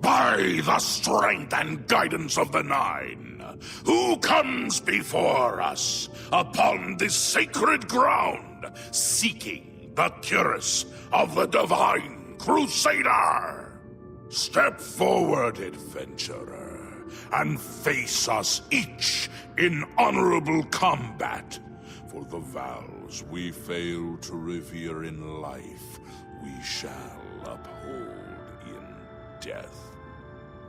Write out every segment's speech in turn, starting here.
By the strength and guidance of the Nine, who comes before us upon this sacred ground, seeking the Cuirass of the Divine Crusader? Step forward, adventurer, and face us each in honorable combat. For the vows we fail to revere in life, we shall uphold in death.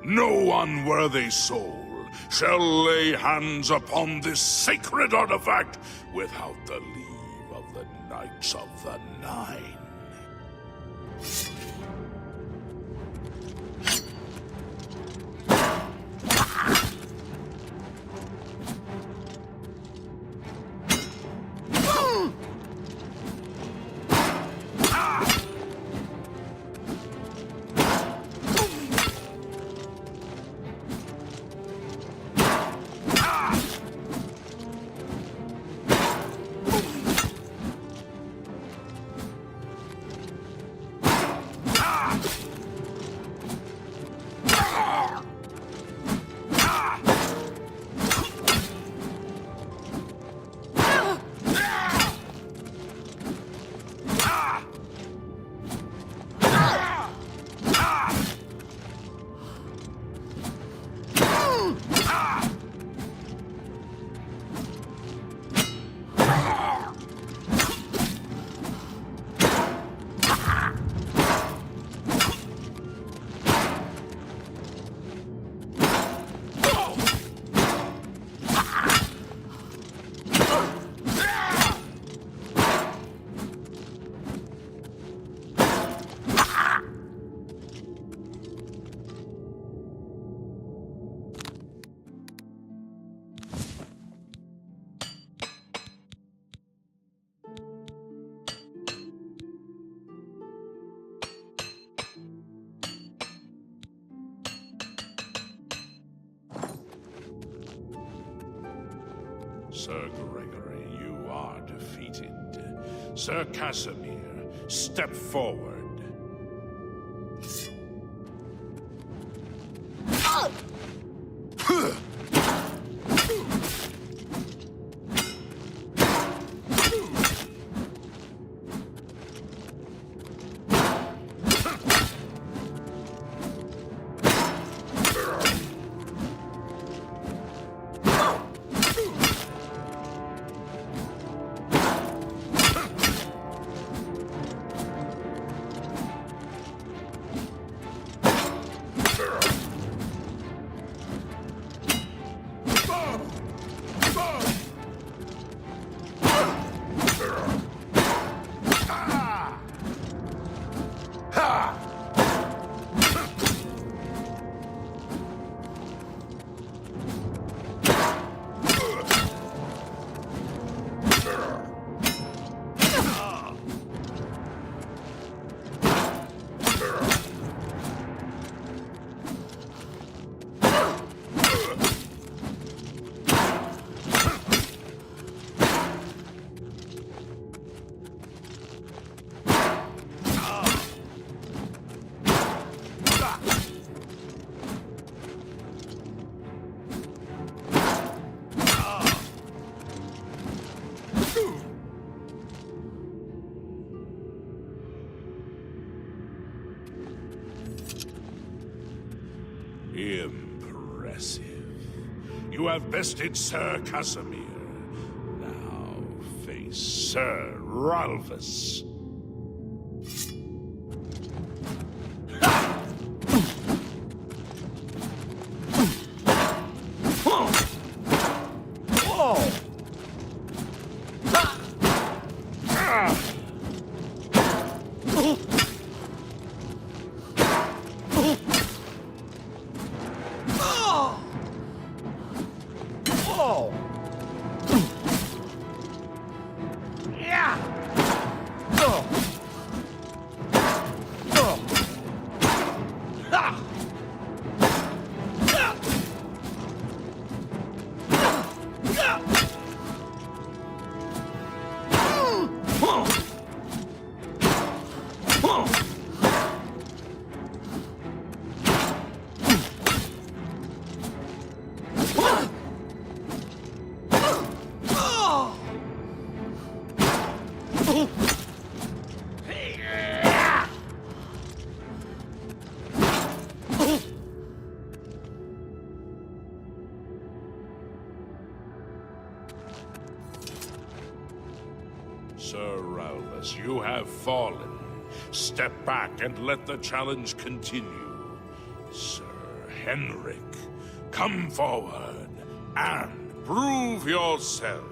No unworthy soul shall lay hands upon this sacred artifact without the leave of the Knights of the Nine. Sir Gregory, you are defeated. Sir Casimir, step forward. Impressive. You have bested Sir Casimir. Now face Sir Ralphus. Esmeraldas, you have fallen. Step back and let the challenge continue. Sir Henrik, come forward and prove yourself.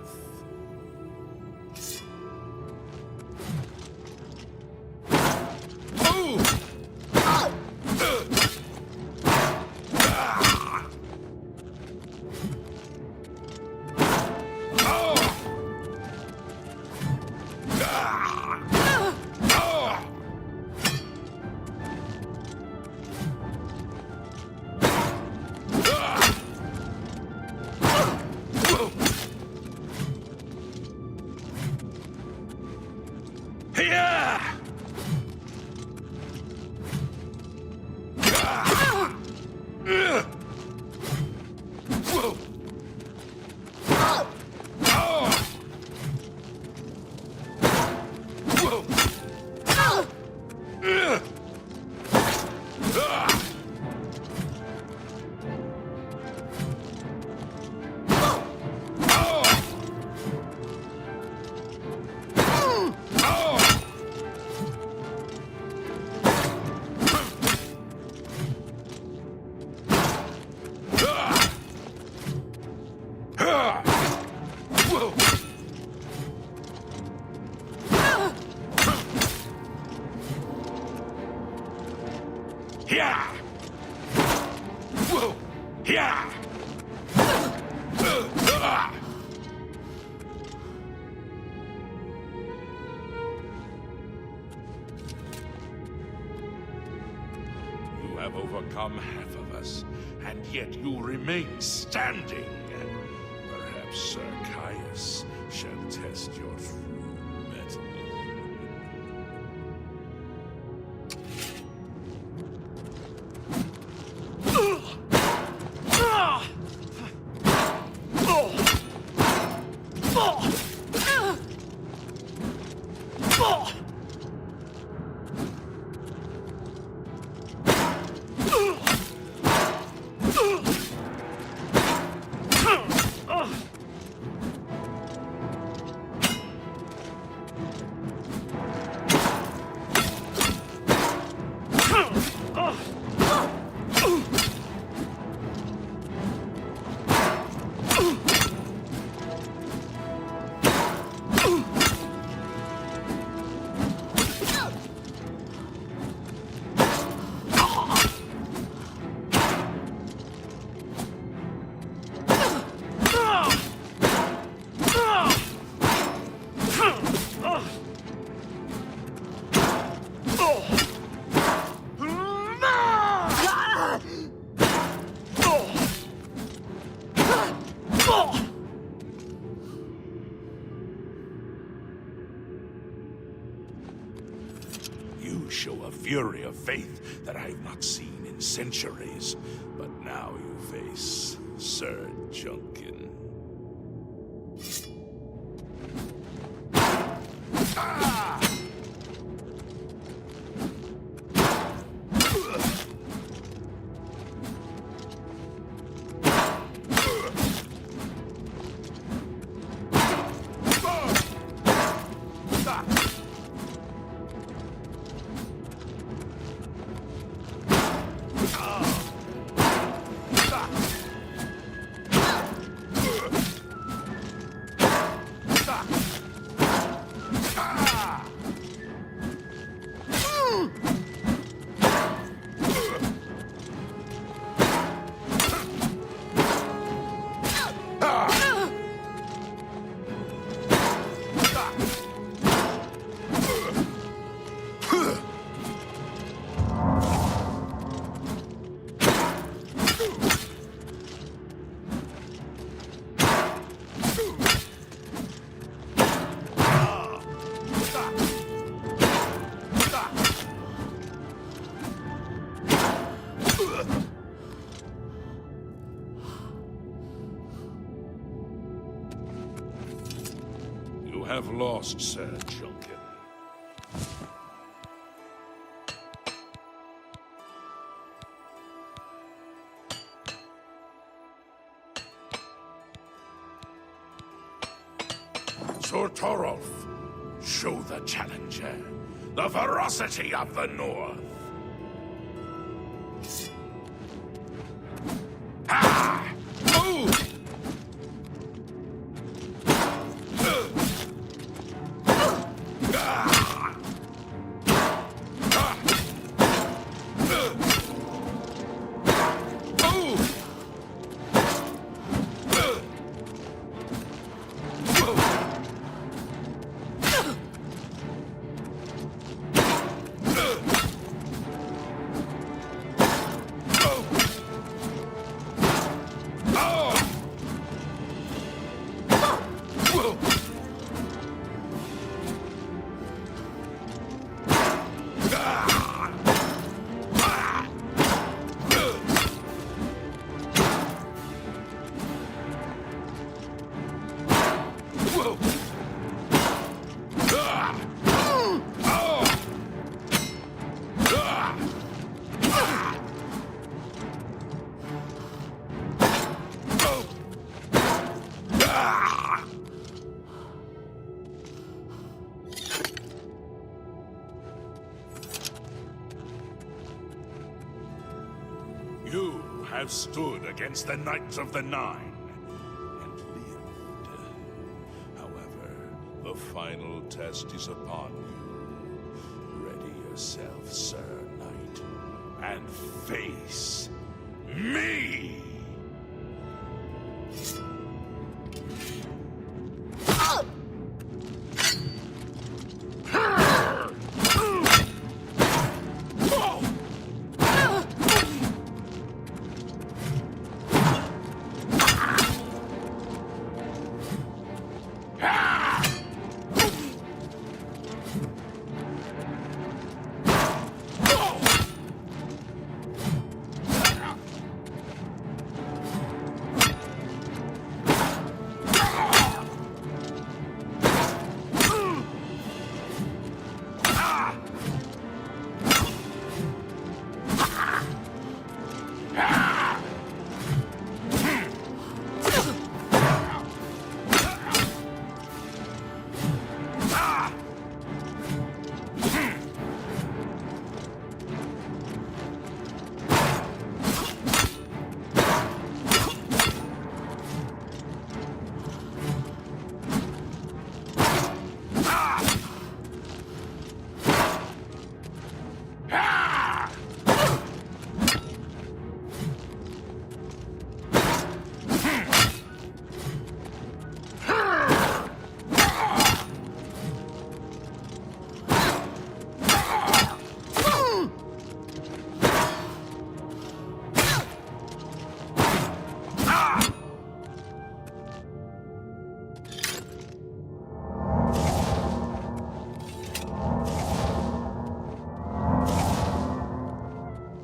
You have overcome half of us, and yet you remain standing. Perhaps Sir Caius shall test your true mettle. You show a fury of faith that I've not seen in centuries. But now you face Sir Junkin. You have lost, Sir Junkin. Sir Torolf, Show the challenger the ferocity of the North. Ha! Move! You have stood against the Knights of the Nine and lived. However, the final test is upon you. Ready yourself, Sir Knight, and face me!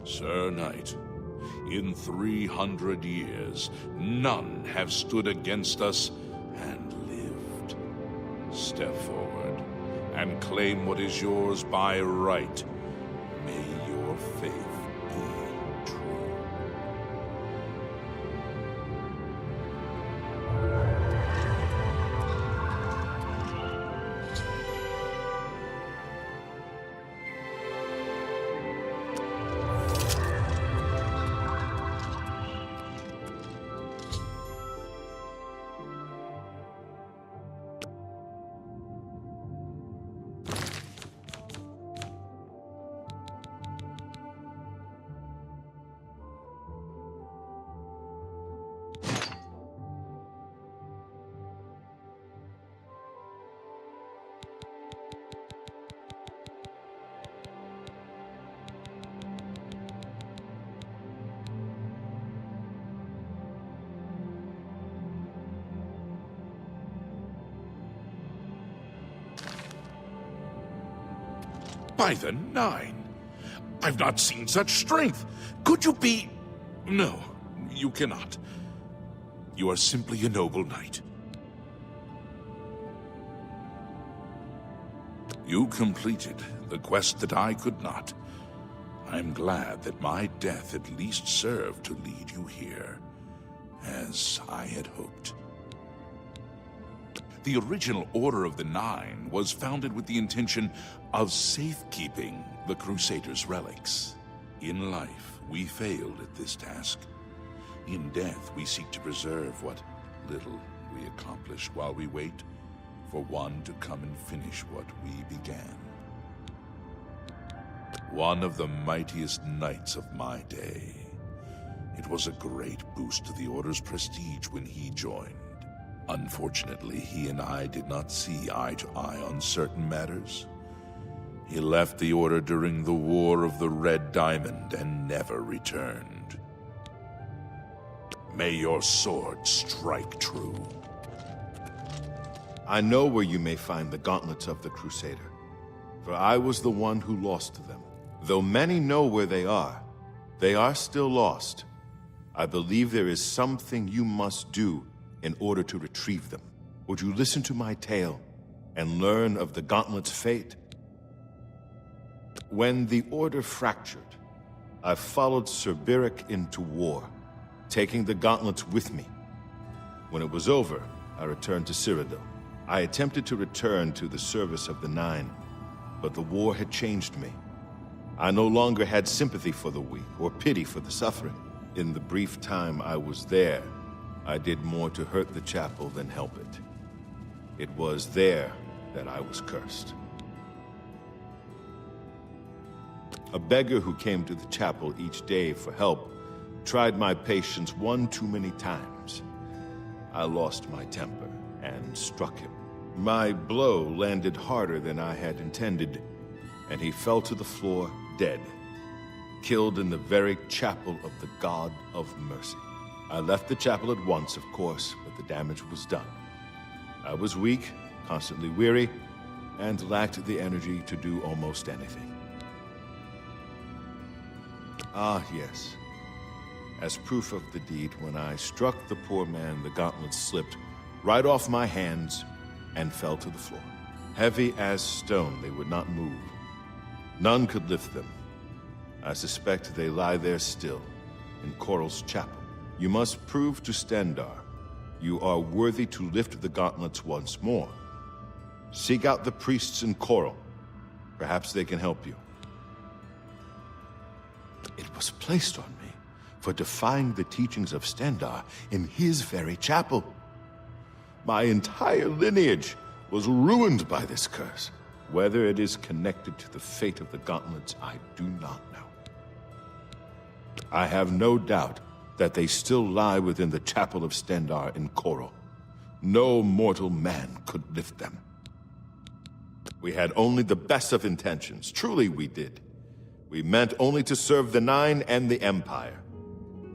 Sir Knight, in 300 years, none have stood against us and lived. Step forward and claim what is yours by right. May your faith be true. By the Nine! I've not seen such strength! Could you be... No, you cannot. You are simply a noble knight. You completed the quest that I could not. I'm glad that my death at least served to lead you here, as I had hoped. The original Order of the Nine was founded with the intention of safekeeping the Crusader's relics. In life, we failed at this task. In death, we seek to preserve what little we accomplish while we wait for one to come and finish what we began. One of the mightiest knights of my day. It was a great boost to the Order's prestige when he joined. Unfortunately, he and I did not see eye to eye on certain matters. He left the Order during the War of the Red Diamond and never returned. May your sword strike true. I know where you may find the gauntlets of the Crusader, for I was the one who lost them. Though many know where they are still lost. I believe there is something you must do in order to retrieve them. Would you listen to my tale and learn of the gauntlet's fate? When the Order fractured, I followed Sir Beric into war, taking the gauntlets with me. When it was over, I returned to Cyrodiil. I attempted to return to the service of the Nine, but the war had changed me. I no longer had sympathy for the weak or pity for the suffering. In the brief time I was there, I did more to hurt the chapel than help it. It was there that I was cursed. A beggar who came to the chapel each day for help tried my patience one too many times. I lost my temper and struck him. My blow landed harder than I had intended, and he fell to the floor dead, killed in the very chapel of the God of Mercy. I left the chapel at once, of course, but the damage was done. I was weak, constantly weary, and lacked the energy to do almost anything. Ah, yes. As proof of the deed, when I struck the poor man, the gauntlets slipped right off my hands and fell to the floor. Heavy as stone, they would not move. None could lift them. I suspect they lie there still, in Coral's chapel. You must prove to Stendarr you are worthy to lift the gauntlets once more. Seek out the priests in Coral. Perhaps they can help you. It was placed on me for defying the teachings of Stendarr in his very chapel. My entire lineage was ruined by this curse. Whether it is connected to the fate of the gauntlets, I do not know. I have no doubt that they still lie within the chapel of Stendarr in Coral. No mortal man could lift them. We had only the best of intentions. Truly we did. We meant only to serve the Nine and the Empire.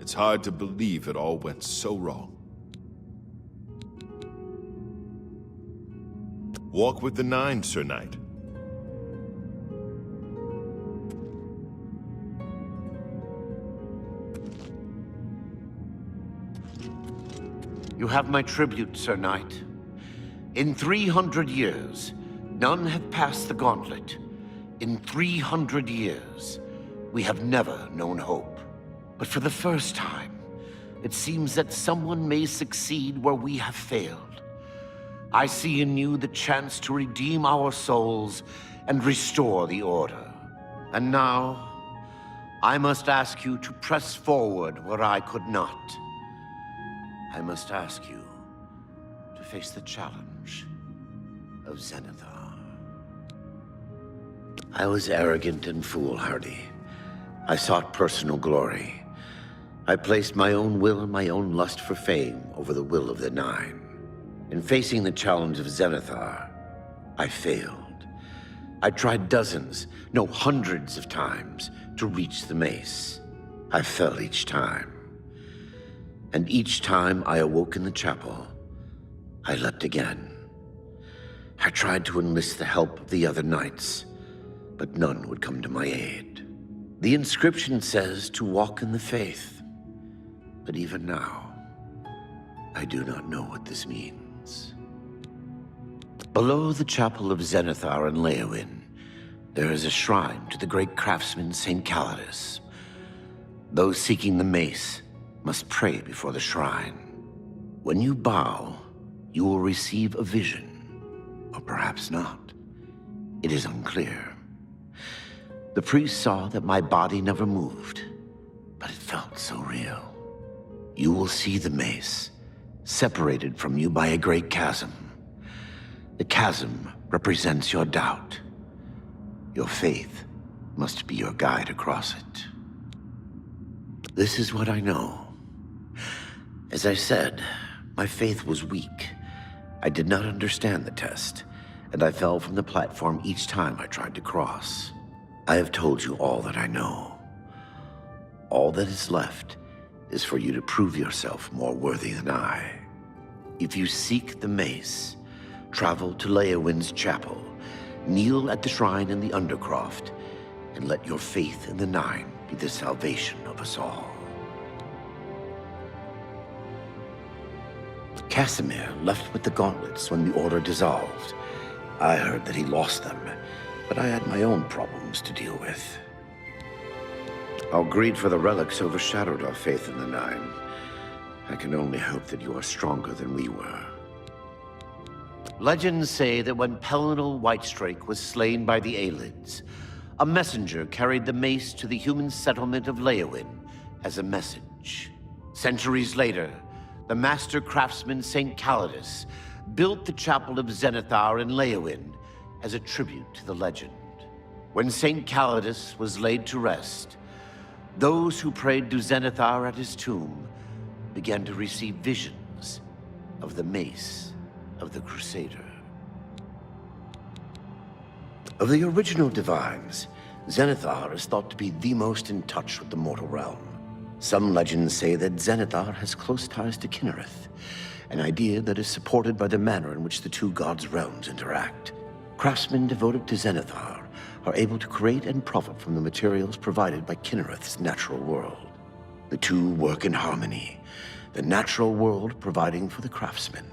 It's hard to believe it all went so wrong. Walk with the Nine, Sir Knight. You have my tribute, Sir Knight. In 300 years, none have passed the gauntlet. In 300 years, we have never known hope. But for the first time, it seems that someone may succeed where we have failed. I see in you the chance to redeem our souls and restore the Order. And now, I must ask you to press forward where I could not. I must ask you to face the challenge of Zenithar. I was arrogant and foolhardy. I sought personal glory. I placed my own will and my own lust for fame over the will of the Nine. In facing the challenge of Zenithar, I failed. I tried dozens, no hundreds of times to reach the mace. I fell each time. And each time I awoke in the chapel, I leapt again. I tried to enlist the help of the other knights, but none would come to my aid. The inscription says to walk in the faith, but even now, I do not know what this means. Below the chapel of Zenithar and Leowyn, there is a shrine to the great craftsman St. Calidus. Those seeking the mace must pray before the shrine. When you bow, you will receive a vision, or perhaps not. It is unclear. The priest saw that my body never moved, but it felt so real. You will see the mace, separated from you by a great chasm. The chasm represents your doubt. Your faith must be your guide across it. This is what I know. As I said, my faith was weak. I did not understand the test, and I fell from the platform each time I tried to cross. I have told you all that I know. All that is left is for you to prove yourself more worthy than I. If you seek the mace, travel to Leowin's chapel, kneel at the shrine in the Undercroft, and let your faith in the Nine be the salvation of us all. Casimir left with the gauntlets when the Order dissolved. I heard that he lost them, but I had my own problems to deal with. Our greed for the relics overshadowed our faith in the Nine. I can only hope that you are stronger than we were. Legends say that when Pelinal Whitestrake was slain by the Aelids, a messenger carried the mace to the human settlement of Leowin as a message. Centuries later, the master craftsman St. Calidus built the Chapel of Zenithar in Leowin as a tribute to the legend. When St. Calidus was laid to rest, those who prayed to Zenithar at his tomb began to receive visions of the mace of the Crusader. Of the original divines, Zenithar is thought to be the most in touch with the mortal realm. Some legends say that Zenithar has close ties to Kinnereth, an idea that is supported by the manner in which the two gods' realms interact. Craftsmen devoted to Zenithar are able to create and profit from the materials provided by Kinnereth's natural world. The two work in harmony, the natural world providing for the craftsmen.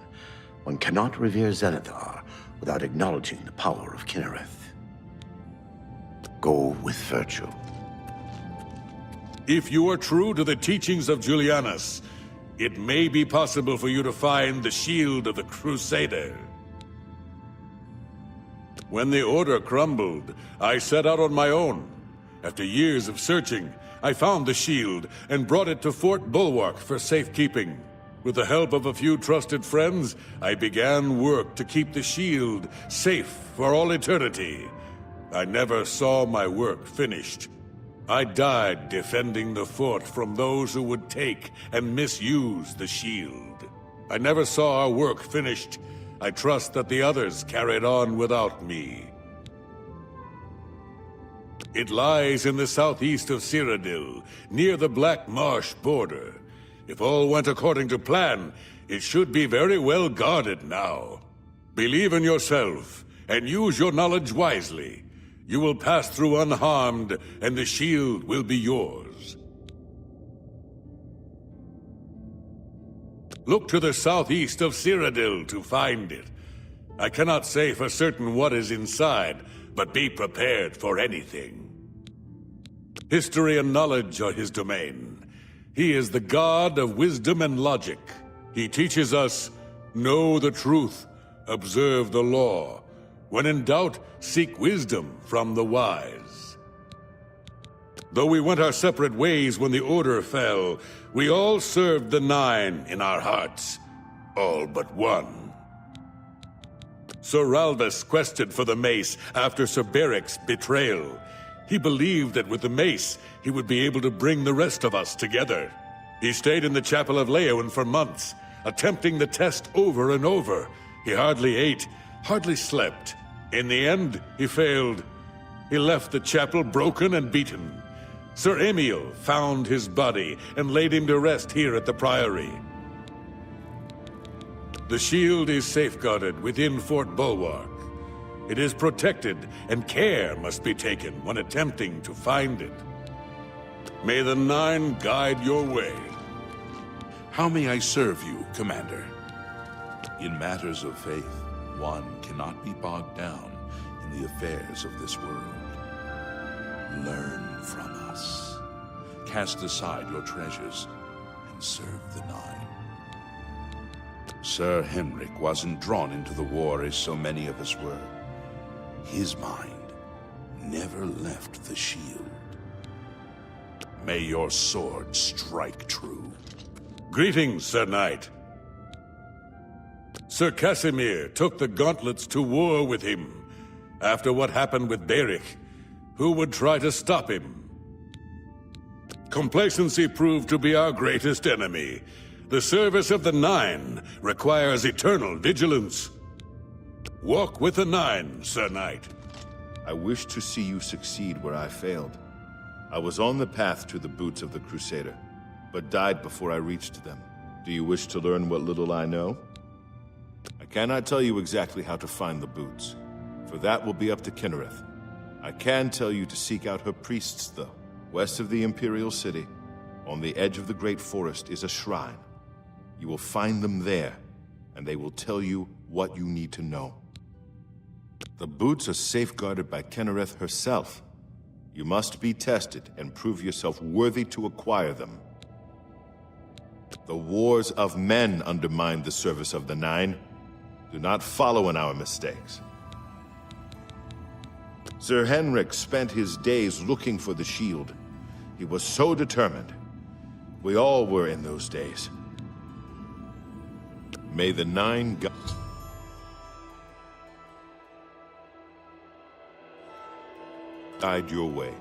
One cannot revere Zenithar without acknowledging the power of Kinnereth. Go with virtue. If you are true to the teachings of Julianus, it may be possible for you to find the shield of the Crusader. When the Order crumbled, I set out on my own. After years of searching, I found the shield and brought it to Fort Bulwark for safekeeping. With the help of a few trusted friends, I began work to keep the shield safe for all eternity. I never saw my work finished. I died defending the fort from those who would take and misuse the shield. I never saw our work finished. I trust that the others carried on without me. It lies in the southeast of Cyrodiil, near the Black Marsh border. If all went according to plan, it should be very well guarded now. Believe in yourself, and use your knowledge wisely. You will pass through unharmed, and the shield will be yours. Look to the southeast of Cyrodiil to find it. I cannot say for certain what is inside, but be prepared for anything. History and knowledge are his domain. He is the god of wisdom and logic. He teaches us, know the truth, observe the law. When in doubt, seek wisdom from the wise. Though we went our separate ways when the Order fell, we all served the Nine in our hearts. All but one. Sir Ralvus quested for the mace after Sir Beric's betrayal. He believed that with the mace, he would be able to bring the rest of us together. He stayed in the Chapel of Leowin for months, attempting the test over and over. He hardly ate, hardly slept. In the end, he failed. He left the chapel broken and beaten. Sir Emil found his body and laid him to rest here at the Priory. The shield is safeguarded within Fort Bulwark. It is protected, and care must be taken when attempting to find it. May the Nine guide your way. How may I serve you, Commander? In matters of faith, one cannot be bogged down in the affairs of this world. Learn from us. Cast aside your treasures and serve the Nine. Sir Henrik wasn't drawn into the war as so many of us were. His mind never left the shield. May your sword strike true. Greetings, Sir Knight. Sir Casimir took the gauntlets to war with him after what happened with Beric. Who would try to stop him? Complacency proved to be our greatest enemy. The service of the Nine requires eternal vigilance. Walk with the Nine, Sir Knight. I wish to see you succeed where I failed. I was on the path to the boots of the Crusader, but died before I reached them. Do you wish to learn what little I know? I cannot tell you exactly how to find the boots, for that will be up to Kinnereth. I can tell you to seek out her priests, though. West of the Imperial City, on the edge of the Great Forest, is a shrine. You will find them there, and they will tell you what you need to know. The boots are safeguarded by Kinnereth herself. You must be tested and prove yourself worthy to acquire them. The wars of men undermine the service of the Nine. Do not follow in our mistakes. Sir Henrik spent his days looking for the shield. He was so determined. We all were in those days. May the Nine guide your way.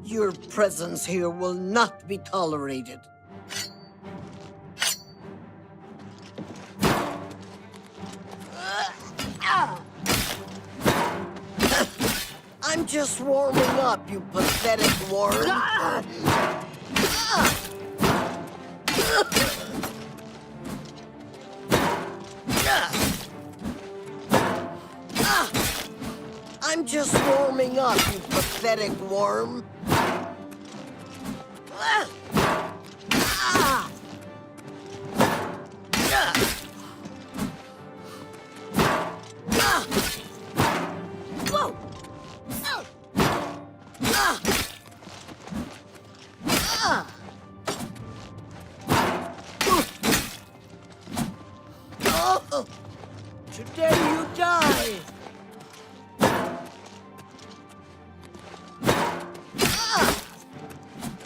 Your presence here will not be tolerated. I'm just warming up, you pathetic worm. I'm just warming up, you pathetic worm.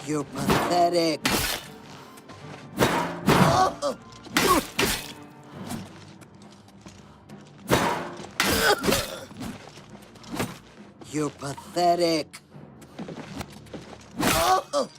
You're pathetic. Oh! You're pathetic. Oh!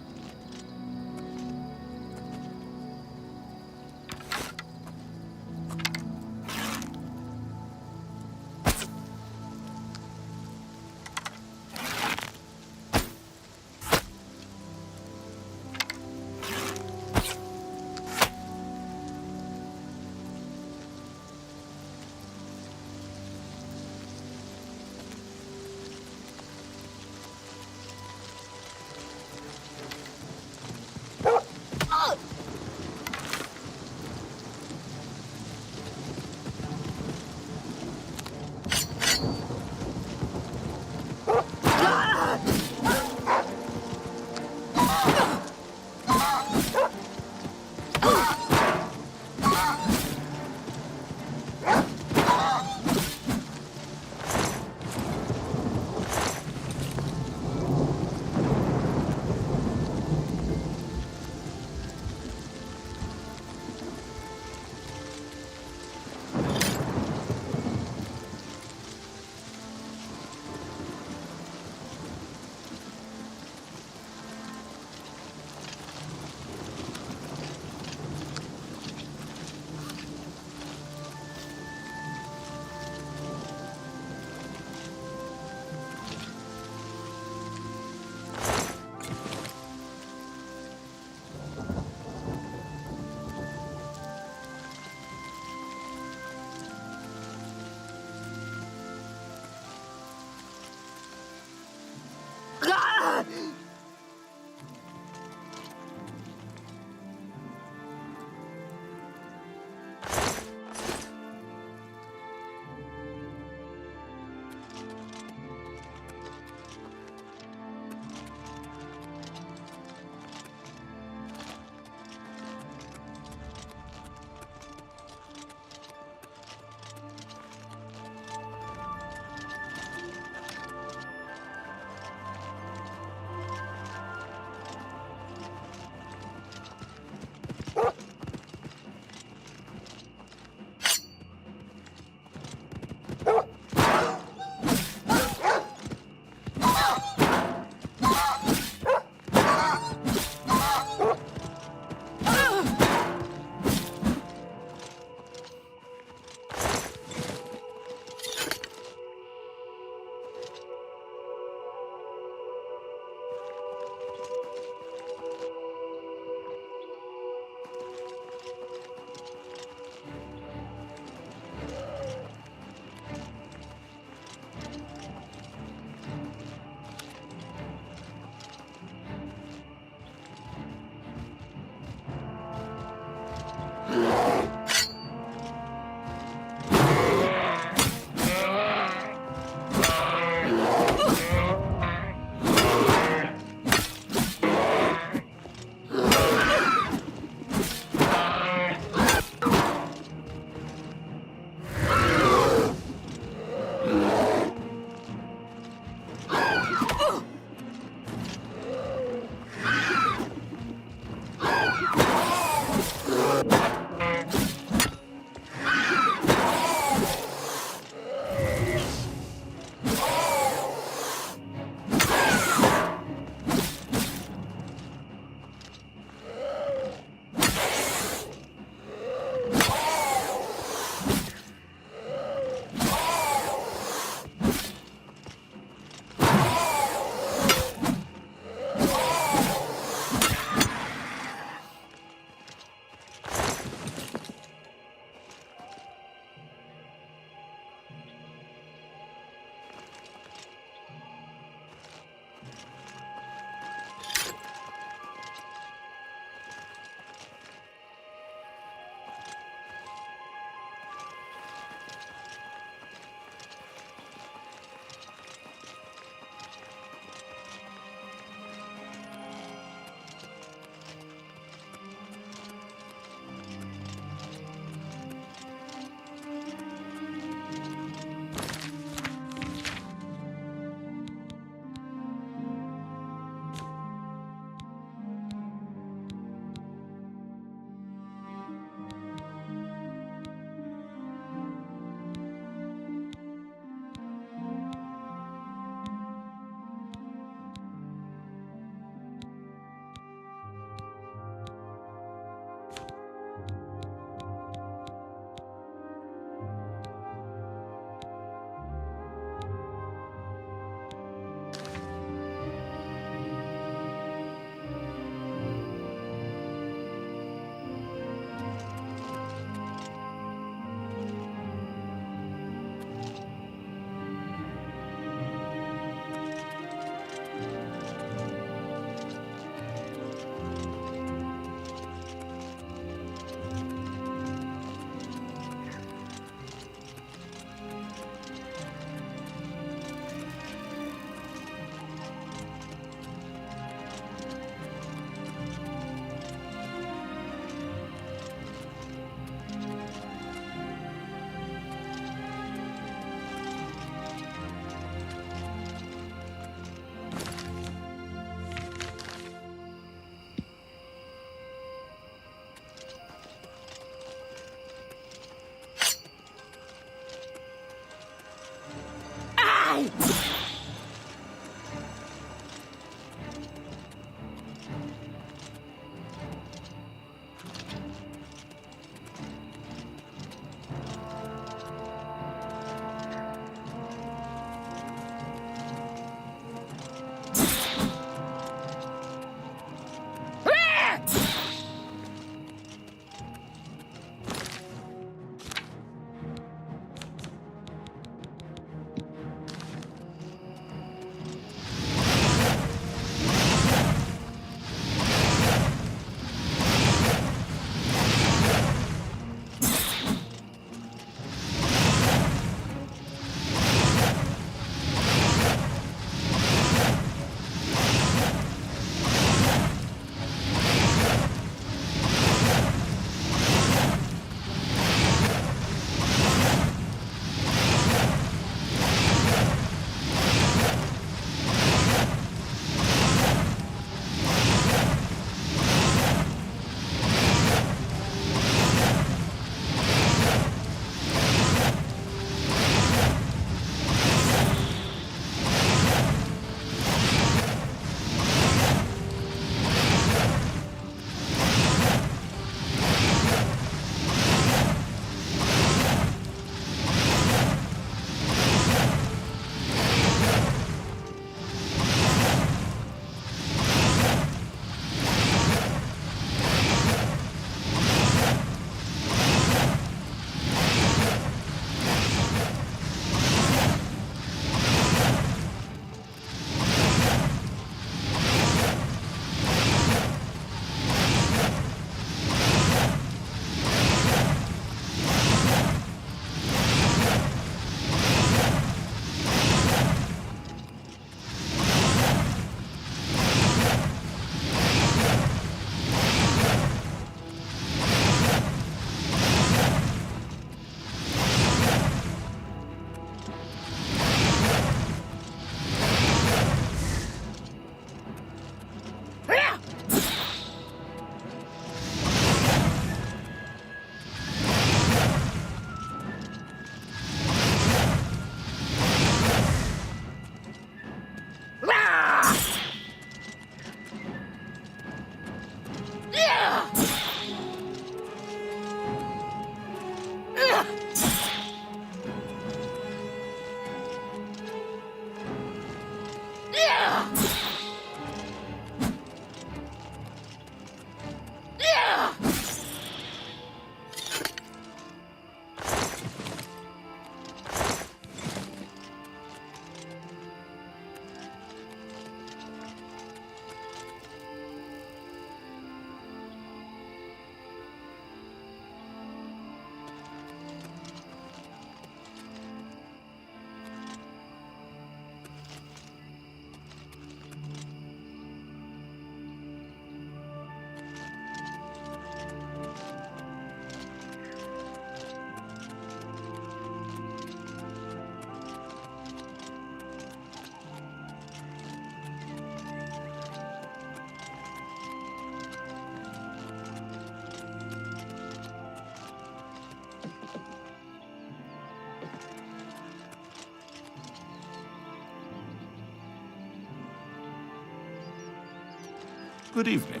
Good evening.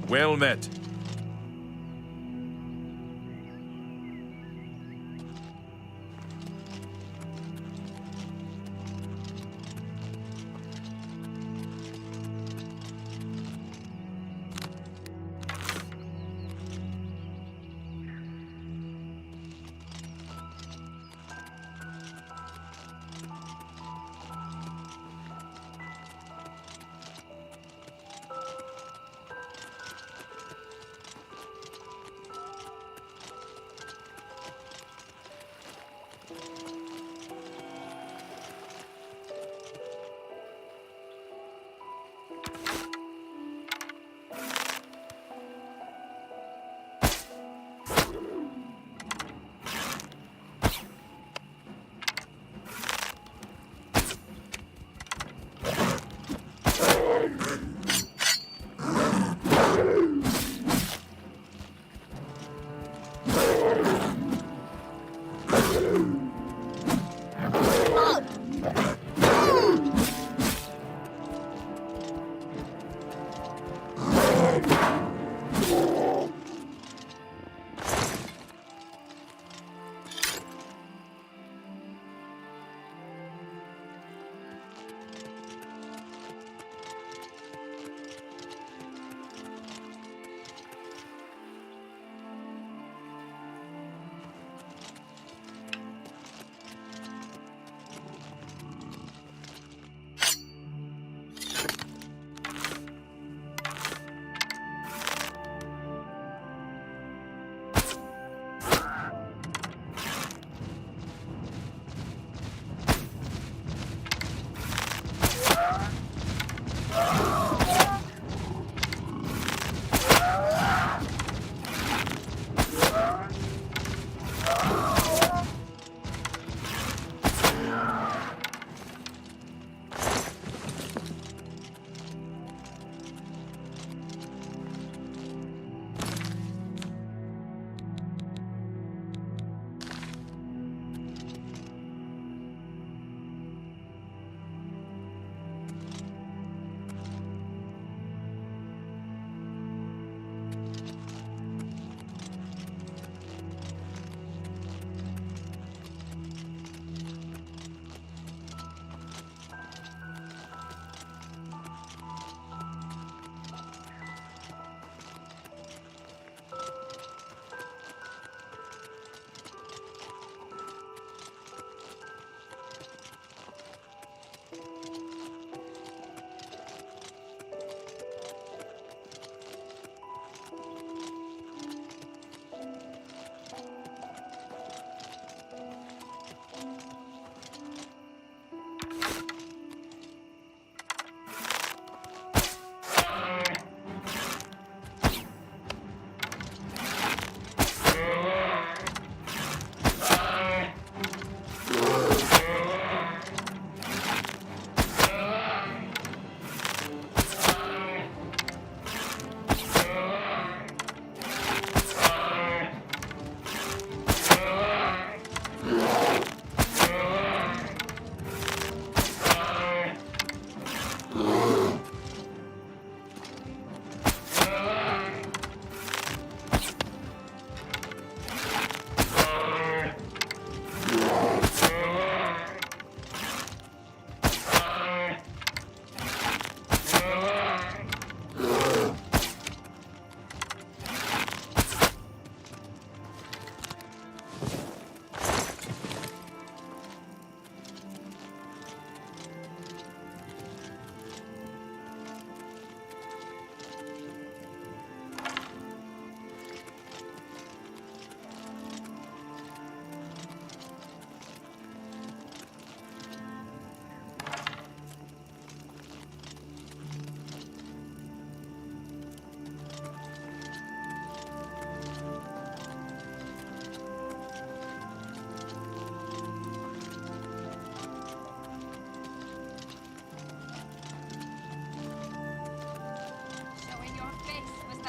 Well met.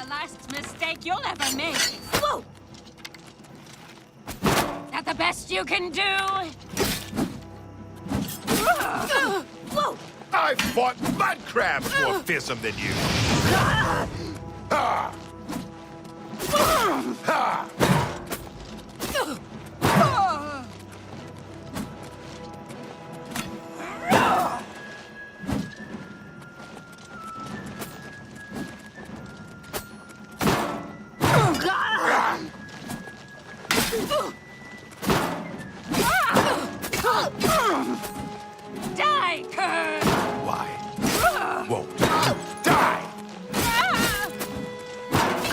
last mistake you'll ever make. Whoa! Is that the best you can do? Whoa! I fought mud crabs more fearsome than you. Ha! Ha! Die, Curse! Why won't you die?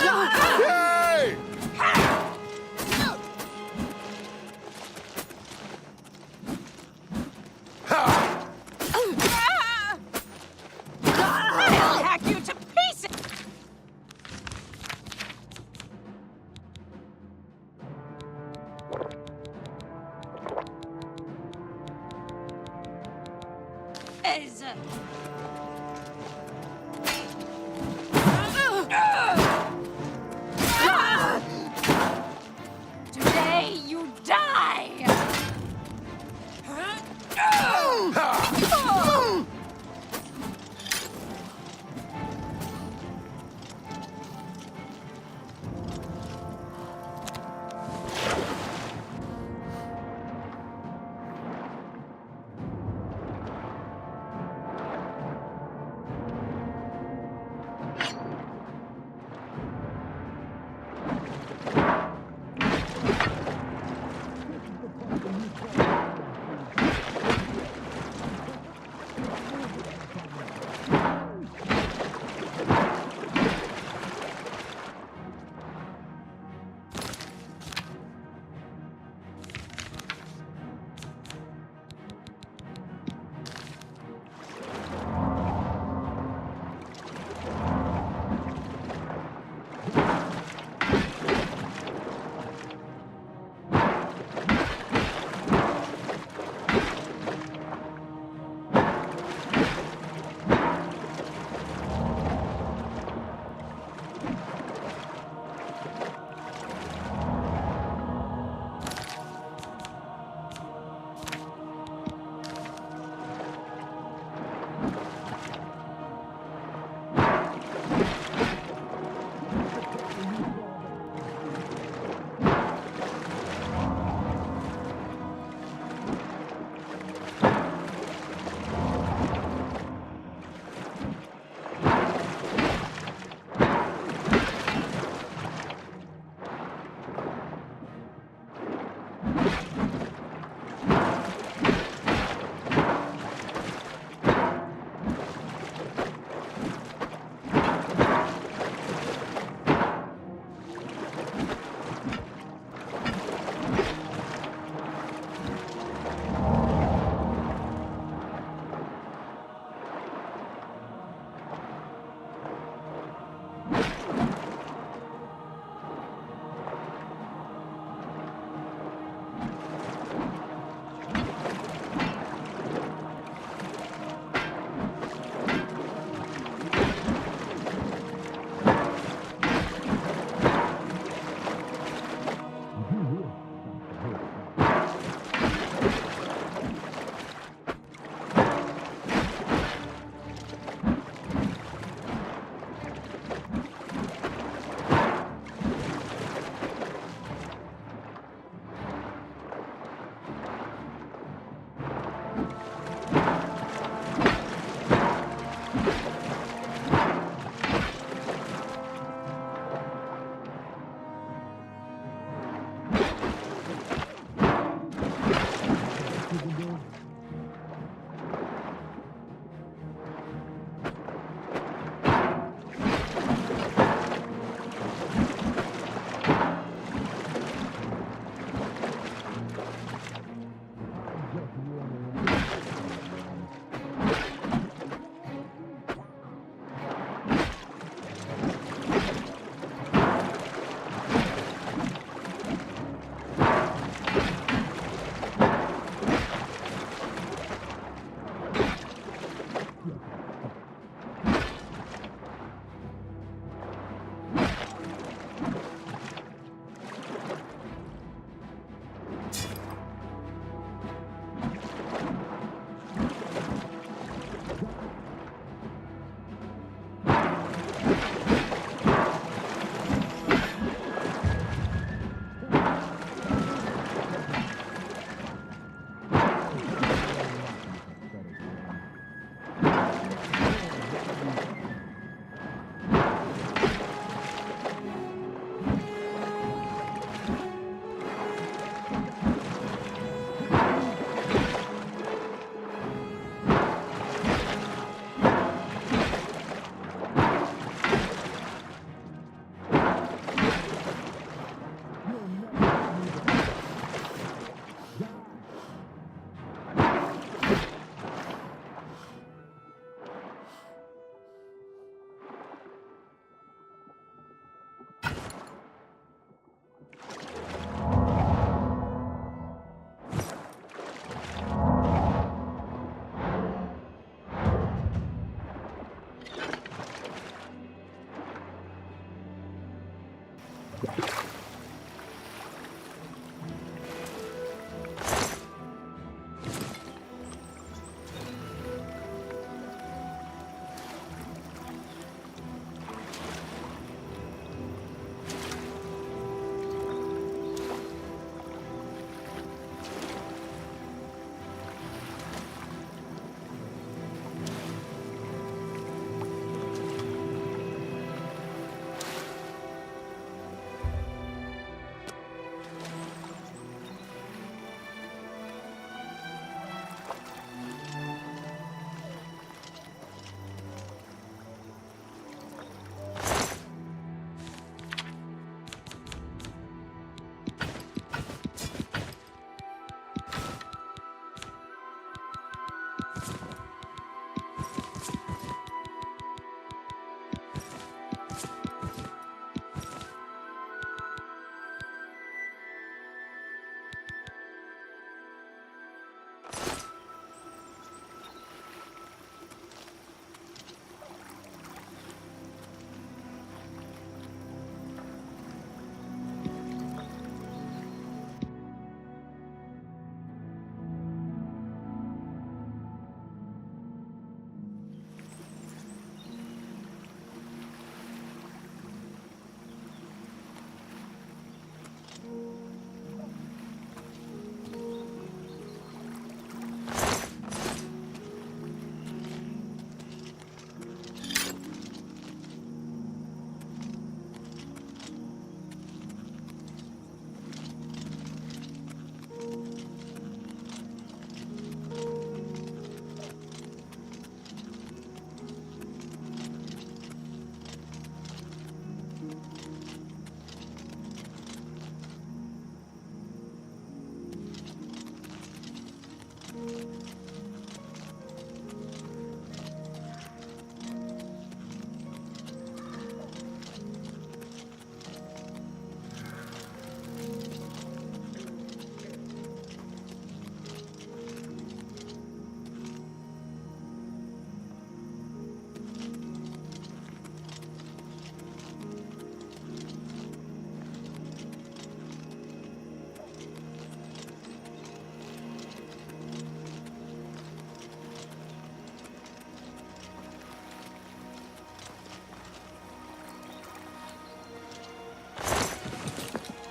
Yay! I'll hack you to pieces!